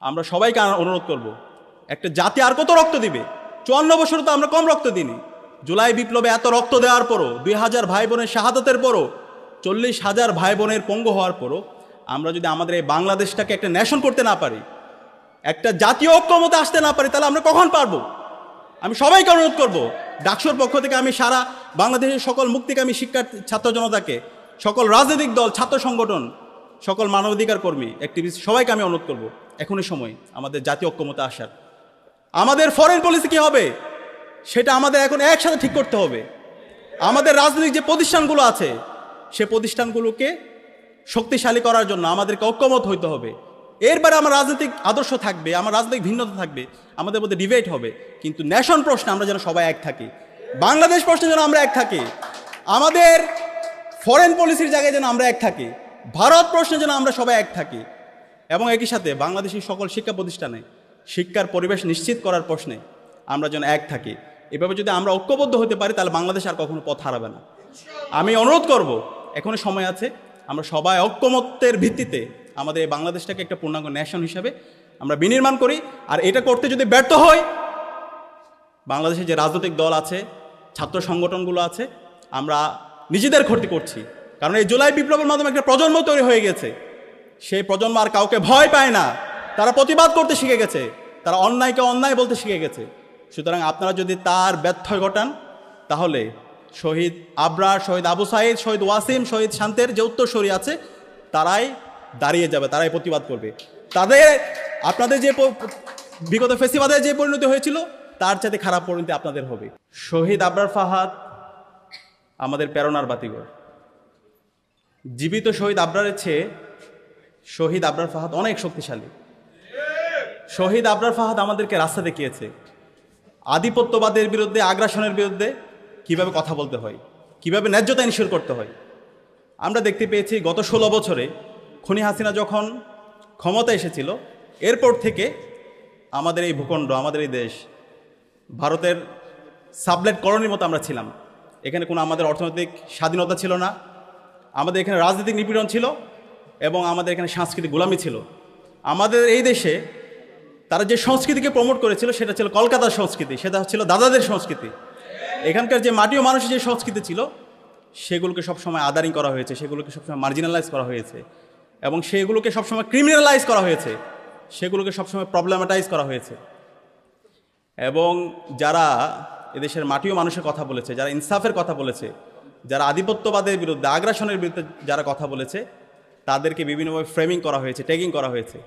আমরা সবাইকে অনুরোধ করব, একটা জাতি আর কত রক্ত দিবে? 54 বছর তো আমরা কম রক্ত দিইনি। জুলাই বিপ্লবে এত রক্ত দেওয়ার পরও, 2000 ভাই বোনের শাহাদাতের পরও, 40,000 ভাই বোনের পঙ্গু হওয়ার পরও আমরা যদি আমাদের এই বাংলাদেশটাকে একটা ন্যাশন করতে না পারি, একটা জাতীয় ঐক্যমতে আসতে না পারি, তাহলে আমরা কখন পারবো? আমি সবাইকে অনুরোধ করব, ডাকসুর পক্ষ থেকে আমি সারা বাংলাদেশের সকল মুক্তিকামী শিক্ষার্থী ছাত্র জনতাকে, সকল রাজনৈতিক দল, ছাত্র সংগঠন, সকল মানবাধিকার কর্মী, অ্যাক্টিভিস্ট, সবাইকে আমি অনুরোধ করব, এখনই সময় আমাদের জাতীয় ঐক্যমতে আসার। আমাদের ফরেন পলিসি কী হবে সেটা আমাদের এখন একসাথে ঠিক করতে হবে। আমাদের রাজনৈতিক যে প্রতিষ্ঠানগুলো আছে সে প্রতিষ্ঠানগুলোকে শক্তিশালী করার জন্য আমাদেরকে ঐক্যমত হইতে হবে। এরপরে আমার রাজনৈতিক আদর্শ থাকবে, আমার রাজনৈতিক ভিন্নতা থাকবে, আমাদের মধ্যে ডিবেট হবে, কিন্তু ন্যাশন প্রশ্নে আমরা যেন সবাই এক থাকি, বাংলাদেশ প্রশ্নে যেন আমরা এক থাকি, আমাদের ফরেন পলিসির জায়গায় যেন আমরা এক থাকি, ভারত প্রশ্নে যেন আমরা সবাই এক থাকি, এবং একই সাথে বাংলাদেশের সকল শিক্ষা প্রতিষ্ঠানে শিক্ষার পরিবেশ নিশ্চিত করার প্রশ্নে আমরা যেন এক থাকি। এভাবে যদি আমরা ঐক্যবদ্ধ হতে পারি তাহলে বাংলাদেশ আর কখনো পথ হারাবে না। আমি অনুরোধ করব, এখনো সময় আছে, আমরা সবাই ঐক্যমত্যের ভিত্তিতে আমাদের এই বাংলাদেশটাকে একটা পূর্ণাঙ্গ ন্যাশন হিসাবে আমরা বিনির্মাণ করি। আর এটা করতে যদি ব্যর্থ হই, বাংলাদেশে যে রাজনৈতিক দল আছে, ছাত্র সংগঠনগুলো আছে, আমরা নিজেদের ক্ষতি করছি। কারণ এই জুলাই বিপ্লবের মাধ্যমে একটা প্রজন্ম তৈরি হয়ে গেছে, সেই প্রজন্ম আর কাউকে ভয় পায় না, তারা প্রতিবাদ করতে শিখে গেছে, তারা অন্যায়কে অন্যায় বলতে শিখে গেছে। সুতরাং আপনারা যদি তার ব্যত্যয় ঘটান, তাহলে শহীদ আবরার, শহীদ আবু সাইদ, শহীদ ওয়াসিম, শহীদ শান্তের যে উত্তরসূরি আছে তারাই দাঁড়িয়ে যাবে, তারাই প্রতিবাদ করবে। তাদের আপনাদের যে বিগত ফেসিবাদের যে পরিণতি হয়েছিল তার চাইতে খারাপ পরিণতি আপনাদের হবে। শহীদ আবরার ফাহাদ আমাদের প্রেরণার বাতিঘর। জীবিত শহীদ আবরারের চেয়ে শহীদ আবরার ফাহাদ অনেক শক্তিশালী। শহীদ আবরার ফাহাদ আমাদেরকে রাস্তা দেখিয়েছে আধিপত্যবাদের বিরুদ্ধে, আগ্রাসনের বিরুদ্ধে কিভাবে কথা বলতে হয়, কিভাবে ন্যায্যতা এনশিওর করতে হয়। আমরা দেখতে পেয়েছি গত 16 বছরে খুনি হাসিনা যখন ক্ষমতা এসেছিল, এরপর থেকে আমাদের এই ভূখণ্ড, আমাদের এই দেশ ভারতের সাবলেট কলোনির মতো আমরা ছিলাম। এখানে কোনো আমাদের অর্থনৈতিক স্বাধীনতা ছিল না, আমাদের এখানে রাজনৈতিক নিপীড়ন ছিল, এবং আমাদের এখানে সাংস্কৃতিক গোলামি ছিল। আমাদের এই দেশে তারা যে সংস্কৃতিকে প্রমোট করেছিল সেটা ছিল কলকাতার সংস্কৃতি, সেটা ছিল দাদাদের সংস্কৃতি। এখানকার যে মাটি ও মানুষের যে সংস্কৃতি ছিল সেগুলোকে সবসময় আদারিং করা হয়েছে, সেগুলোকে সবসময় মার্জিনালাইজ করা হয়েছে, এবং সেগুলোকে সবসময় ক্রিমিনালাইজ করা হয়েছে, সেগুলোকে সবসময় প্রবলেমাটাইজ করা হয়েছে। এবং যারা এদেশের মাটি ও মানুষের কথা বলেছে, যারা ইনসাফের কথা বলেছে, যারা আধিপত্যবাদের বিরুদ্ধে, আগ্রাসনের বিরুদ্ধে যারা কথা বলেছে, তাদেরকে বিভিন্নভাবে ফ্রেমিং করা হয়েছে, ট্যাগিং করা হয়েছে।